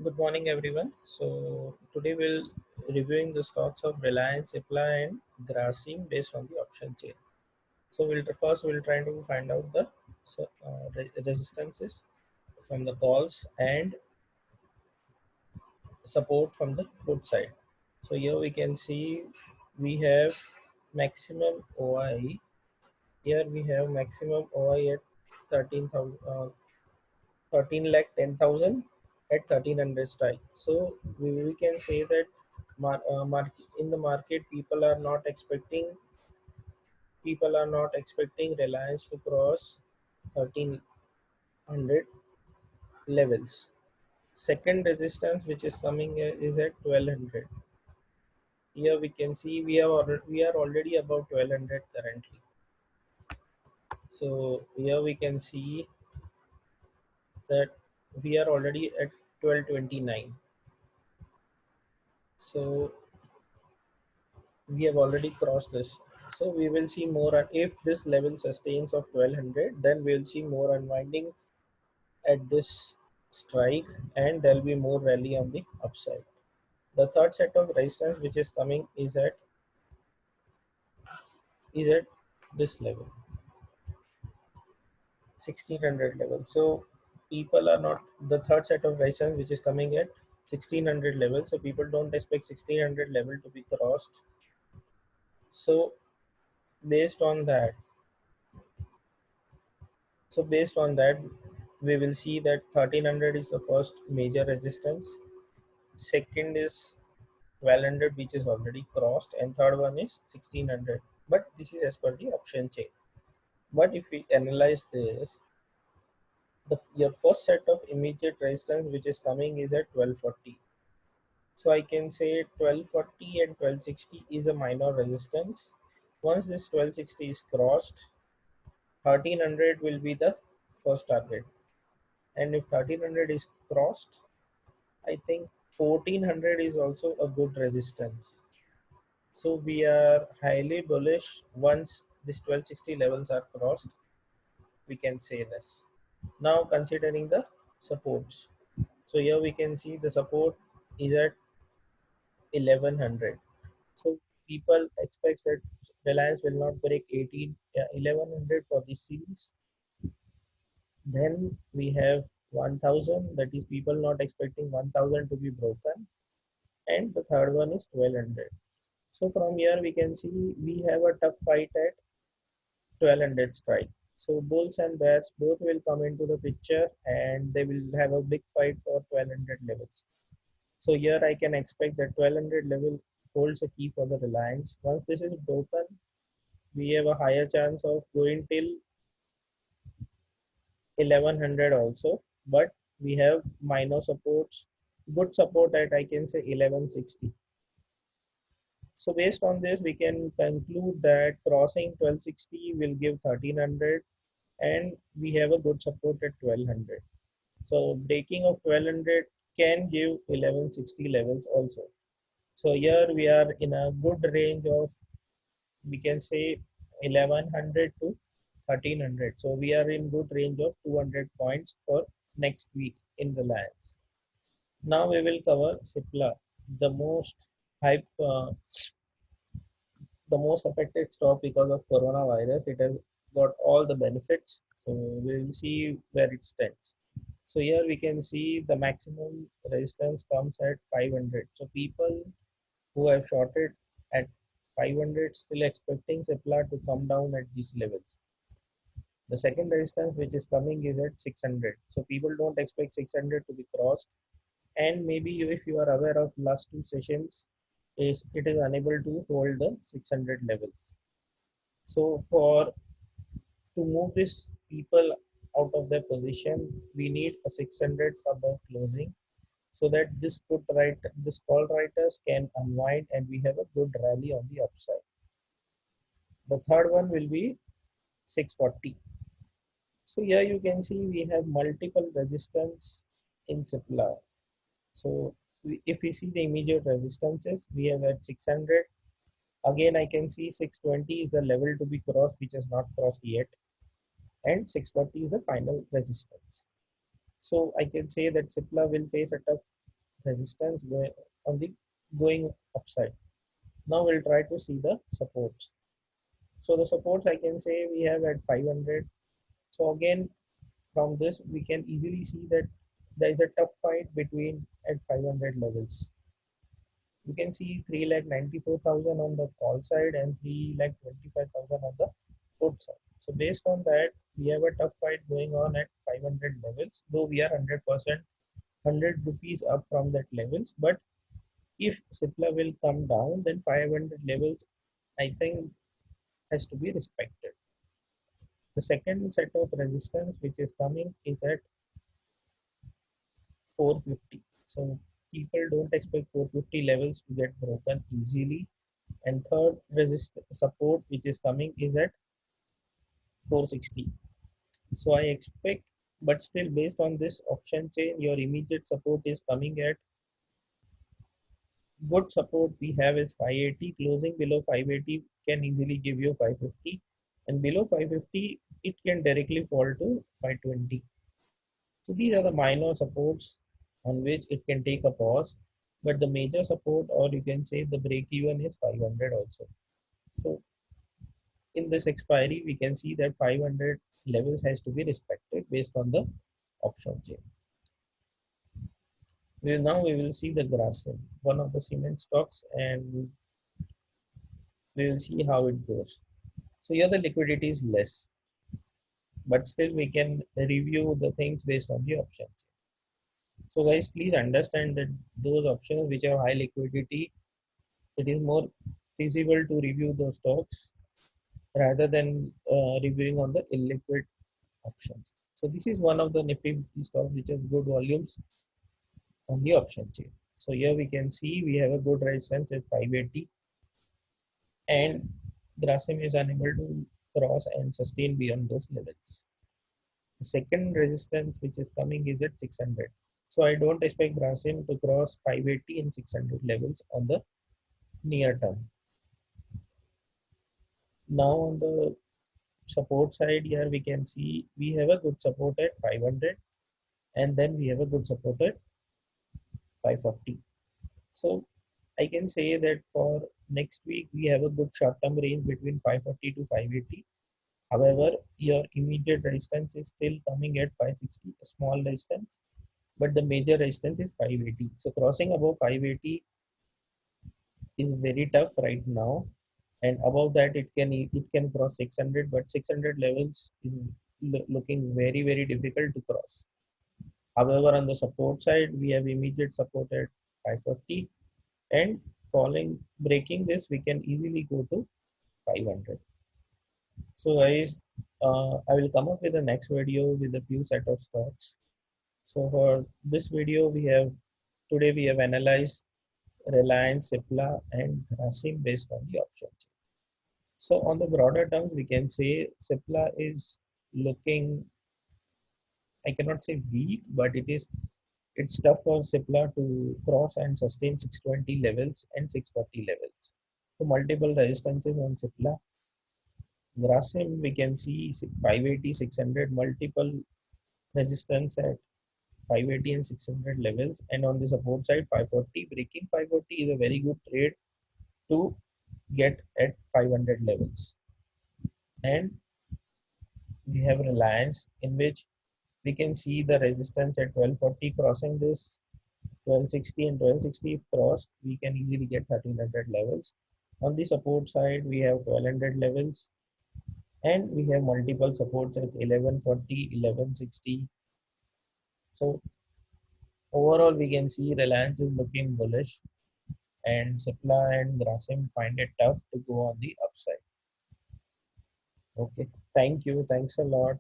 Good morning, everyone. So today we'll reviewing the stocks of Reliance Cipla and Grasim based on the option chain. So we'll try to find out the resistances from the calls and support from the put side. So here we can see we have maximum OI. Here we have maximum OI at 13,000. 13 lakh 10,000 at 1300 strike. So we can say that in the market people are not expecting Reliance to cross 1300 levels. Second resistance which is coming is at 1200. Here we can see we are already above 1200 currently. So here we can see that we are already at 1229. So we have already crossed this, so we will see more. If this level sustains of 1200, then we'll see more unwinding at this strike, and there'll be more rally on the upside. The third set of resistance which is coming is at this level, 1600 level. So people are not the third set of resistance which is coming at 1600 level, so people don't expect 1600 level to be crossed. So based on that based on that, we will see that 1300 is the first major resistance. Second is 1200, which is already crossed, and third one is 1600. But this is as per the option chain. But if we analyze this, your first set of immediate resistance which is coming is at 1240. So I can say 1240 and 1260 is a minor resistance. Once this 1260 is crossed, 1300 will be the first target. And if 1300 is crossed, I think 1400 is also a good resistance. So we are highly bullish once this 1260 levels are crossed, we can say this. Now considering the supports. So here we can see the support is at 1100. So people expect that Reliance will not break 1100 for this series. Then we have 1000, that is people not expecting 1000 to be broken, and the third one is 1200. So from here we can see we have a tough fight at 1200 strike. So bulls and bears both will come into the picture, and they will have a big fight for 1200 levels. So here I can expect that 1200 level holds a key for the Reliance. Once this is broken, we have a higher chance of going till 1100 also, but we have minor supports, good support at I can say 1160. So based on this, we can conclude that crossing 1260 will give 1300, and we have a good support at 1200. So breaking of 1200 can give 1160 levels also. So here we are in a good range of, we can say, 1100 to 1300. So we are in good range of 200 points for next week in Reliance. Now we will cover Cipla, the most hype, the most affected stock because of coronavirus. It has got all the benefits. So we will see where it stands. So here we can see the maximum resistance comes at 500. So people who have shorted at 500 still expecting Cipla to come down at these levels. The second resistance which is coming is at 600. So people don't expect 600 to be crossed. And maybe if you are aware of last two sessions, it is unable to hold the 600 levels. So for to move these people out of their position, we need a 600 above closing, so that this call writers can unwind and we have a good rally on the upside. The third one will be 640. So here you can see we have multiple resistance in Cipla. So if we see the immediate resistances, we have at 600. Again, I can see 620 is the level to be crossed, which is not crossed yet, and 640 is the final resistance. So I can say that Cipla will face a tough resistance on the going upside. Now we'll try to see the supports. So the supports I can say we have at 500. So again, from this we can easily see that there is a tough fight between at 500 levels. You can see 3,94,000 on the call side and 3,25,000 on the put side. So based on that, we have a tough fight going on at 500 levels, though we are 100% 100 rupees up from that levels. But if Cipla will come down, then 500 levels I think has to be respected. The second set of resistance which is coming is at 450. So people don't expect 450 levels to get broken easily. And third resist support which is coming is at 460. So I expect, but still based on this option chain, your immediate support is coming at good support we have is 580. Closing below 580 can easily give you 550, and below 550 it can directly fall to 520. So these are the minor supports on which it can take a pause, but the major support, or you can say the break even, is 500 also. So in this expiry, we can see that 500 levels has to be respected based on the option chain. Now we will see the Grasim, one of the cement stocks, and we will see how it goes. So here the liquidity is less, but still we can review the things based on the option chain. So guys, please understand that those options which have high liquidity, it is more feasible to review those stocks rather than reviewing on the illiquid options. So this is one of the Nifty 50 stocks which has good volumes on the option chain. So here we can see we have a good resistance at 580, and Grasim is unable to cross and sustain beyond those levels. The second resistance which is coming is at 600. So I don't expect Grasim to cross 580 and 600 levels on the near term. Now on the support side here we can see we have a good support at 500, and then we have a good support at 540. So I can say that for next week we have a good short-term range between 540 to 580. However, your immediate resistance is still coming at 560, a small resistance, but the major resistance is 580. So crossing above 580 is very tough right now, and above that it can cross 600, but 600 levels is looking very difficult to cross. However, on the support side, we have immediate support at 540, and falling breaking this we can easily go to 500. So guys, I will come up with the next video with a few set of stocks. So for this video today we have analyzed Reliance, Cipla and Grasim based on the options. So on the broader terms we can say Cipla is looking, I cannot say weak, but it's tough for Cipla to cross and sustain 620 levels and 640 levels. So multiple resistances on Cipla. Grasim, we can see 580, 600, multiple resistance at 580 and 600 levels. And on the support side, 540. Breaking 540 is a very good trade to get at 500 levels. And we have Reliance, in which we can see the resistance at 1240 crossing this 1260, and 1260 if crossed, we can easily get 1300 levels. On the support side, we have 1200 levels, and we have multiple supports at 1140, 1160. So overall we can see Reliance is looking bullish, and Cipla and Grasim find it tough to go on the upside. Okay, thank you, thanks a lot.